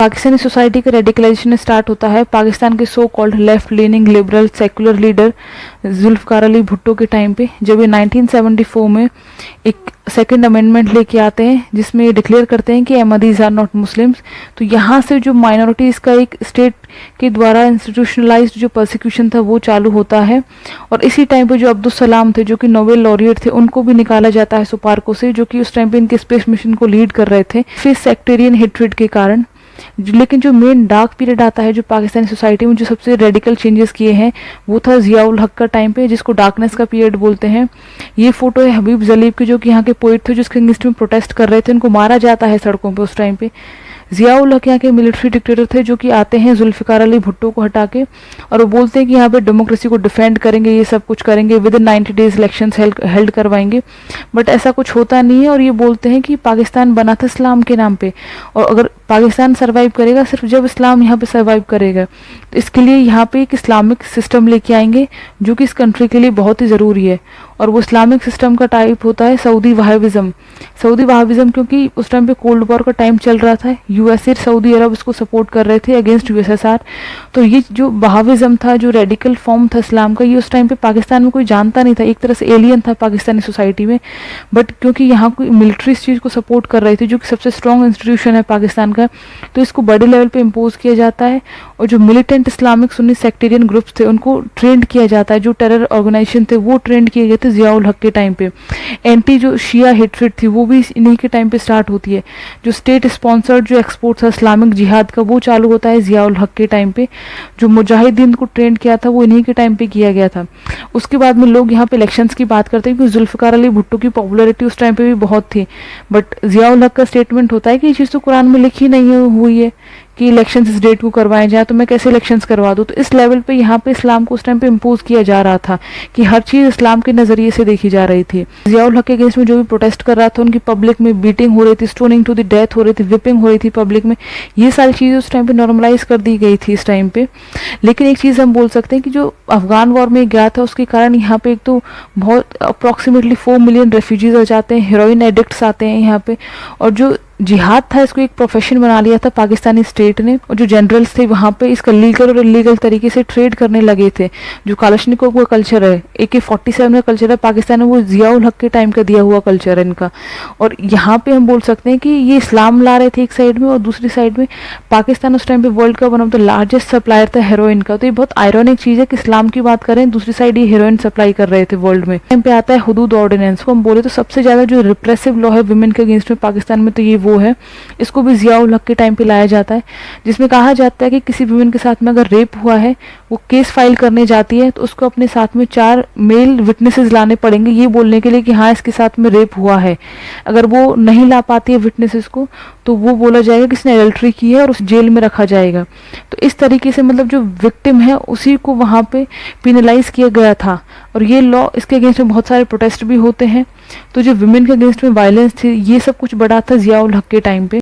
Pakistani society का radicalization start होता है पाकिस्तान के so called left leaning liberal secular leader Zulfikar Ali Bhutto के टाइम पे, जब ये 1974 में एक सेकंड अमेंडमेंट लेके आते हैं जिसमें ये डिक्लेयर करते हैं कि अहमदीज आर नॉट मुस्लिम्स। तो यहाँ से जो माइनॉरिटीज़ का एक स्टेट के द्वारा इंस्टीट्यूशनलाइज्ड जो परसिक्यूशन था वो चालू होता है। और इसी टाइम पे जो अब्दुल सलाम थे जो कि नोबेल लॉरिएट थे, उनको भी निकाला जाता है सुपार्को से, जो कि उस टाइम पे इनके स्पेस मिशन को लीड कर रहे थे फिर सेक्टेरियन हेट्रेड के कारण। लेकिन जो मेन डार्क पीरियड आता है जो पाकिस्तानी सोसाइटी में जो सबसे रेडिकल चेंजेस किए हैं वो था जिया उल हक का टाइम पे, जिसको डार्कनेस का पीरियड बोलते हैं। ये फोटो है हबीब जलीब की, जो कि यहाँ के पोइट थे जो इसके अगेंस्ट में प्रोटेस्ट कर रहे थे। उनको मारा जाता है सड़कों पे उस टाइम पे। जिया उल हक यहाँ के मिलिट्री डिक्टेटर थे जो कि आते हैं जुल्फ़िकार अली भुट्टो को हटा के, और वो बोलते हैं कि यहाँ पे डेमोक्रेसी को डिफेंड करेंगे, ये सब कुछ करेंगे, with in 90 days elections held करवाएंगे। बट ऐसा कुछ होता नहीं है, और ये बोलते हैं कि पाकिस्तान बना था इस्लाम के नाम पे, और अगर पाकिस्तान सर्वाइव करेगा सिर्फ जब इस्लाम यहाँ पे सर्वाइव करेगा। तो इसके लिए यहाँ पे एक इस्लामिक सिस्टम लेके आएंगे जो कि इस कंट्री के लिए बहुत ही ज़रूरी है, और वो इस्लामिक सिस्टम का टाइप होता है सऊदी वहाबिज़म। सऊदी वहाबिज़म क्योंकि उस टाइम पे कोल्ड वॉर का टाइम चल रहा था, यूएसए सऊदी अरब इसको सपोर्ट कर रहे थे अगेंस्ट यूएसएसआर। तो ये जो वहाबिज़म था, जो रेडिकल फॉर्म था इस्लाम का, ये उस टाइम पे पाकिस्तान में कोई जानता नहीं था, एक तरह से एलियन था पाकिस्तानी सोसाइटी में। बट क्योंकि यहाँ कोई मिलिट्री इस चीज़ को सपोर्ट कर रही थी जो कि सबसे स्ट्रॉन्ग इंस्टीट्यूशन है पाकिस्तान का, तो इसको बड़े लेवल पे इम्पोज किया जाता है। और जो militant Islamic Sunni sectarian groups थे उनको ट्रेंड किया जाता है, जो टेरर ऑर्गेनाइजेशन थे वो ट्रेंड किए गए थे जिया उल हक के टाइम पे। एंटी जो शिया हेट्रेड थी वो भी इन्हीं के टाइम पे स्टार्ट होती है। जो स्टेट स्पॉन्सर्ड जो एक्सपोर्ट था इस्लामिक जिहाद का वो चालू होता है जिया उल हक के टाइम पे। जो मुजाहिदीन को ट्रेंड किया था वो इन्हीं के टाइम पे किया गया था। उसके बाद में लोग यहाँ पे इलेक्शंस की बात करते हैं क्योंकि जुल्फ़िकार अली भुट्टो की पॉपुलैरिटी उस टाइम पे भी बहुत थी। बट जिया उल हक का स्टेटमेंट होता है कि ये चीज़ तो कुरान में लिखी नहीं हुई है कि इलेक्शंस इस डेट को करवाए जाए, तो मैं कैसे इलेक्शंस करवा दूँ। तो इस लेवल पे यहाँ पे इस्लाम को उस टाइम पे इम्पोज किया जा रहा था कि हर चीज़ इस्लाम के नज़रिए से देखी जा रही थी। जिया उल हक के अगेंस्ट में जो भी प्रोटेस्ट कर रहा था उनकी पब्लिक में बीटिंग हो रही थी, स्टोनिंग टू द डेथ हो रही थी, विपिंग हो रही थी पब्लिक में। ये सारी चीज़ें उस टाइम पे नॉर्मलाइज कर दी गई थी इस टाइम पे। लेकिन एक चीज़ हम बोल सकते हैं कि जो अफगान वॉर में गया था उसके कारण यहाँ पे एक तो बहुत अप्रॉक्सीमेटली 4 मिलियन रेफ्यूजीज आ जाते हैं, हेरोइन एडिक्ट्स आते हैं यहाँ पे। और जो जिहाद था इसको एक प्रोफेशन बना लिया था पाकिस्तानी स्टेट ने, और जो जनरल्स थे वहाँ पे इसका लीगल और इलीगल तरीके से ट्रेड करने लगे थे। जो कालाशनिकोव का कल्चर है, AK-47 का कल्चर है पाकिस्तान में, वो जिया उल हक के टाइम का दिया हुआ कल्चर है इनका। और यहाँ पे हम बोल सकते हैं कि ये इस्लाम ला रहे थे एक साइड में, और दूसरी साइड में पाकिस्तान उस टाइम पे वर्ल्ड का one of the largest supplier था हेरोइन का। तो ये बहुत आयरॉनिक चीज़ है कि इस्लाम की बात करें, दूसरी साइड ये हेरोइन सप्लाई कर रहे थे वर्ल्ड में। टाइम पे आता है हुदूद ऑर्डिनेंस को हम बोले तो सबसे ज़्यादा जो रिप्रेसिव लॉ है वुमेन के अगेंस्ट में पाकिस्तान में, तो ये वो है। इसको भी जिया उल हक के टाइम पे लाया जाता है, जिसमें कहा जाता है कि किसी वुमेन के साथ में अगर रेप हुआ है, वो केस फाइल करने जाती है तो उसको अपने साथ में 4 मेल विटनेसेस लाने पड़ेंगे ये बोलने के लिए कि हाँ इसके साथ में रेप हुआ है। अगर वो नहीं ला पाती है विटनेसेस को तो वो बोला जाएगा कि इसने एडल्ट्री की है और उस जेल में रखा जाएगा। तो इस तरीके से मतलब जो विक्टिम है उसी को वहाँ पे पिनलाइज किया गया था। और ये लॉ, इसके अगेंस्ट में बहुत सारे प्रोटेस्ट भी होते हैं। तो जो वुमेन के अगेंस्ट में वायलेंस थी ये सब कुछ बढ़ा था जिया उल हक के टाइम पे।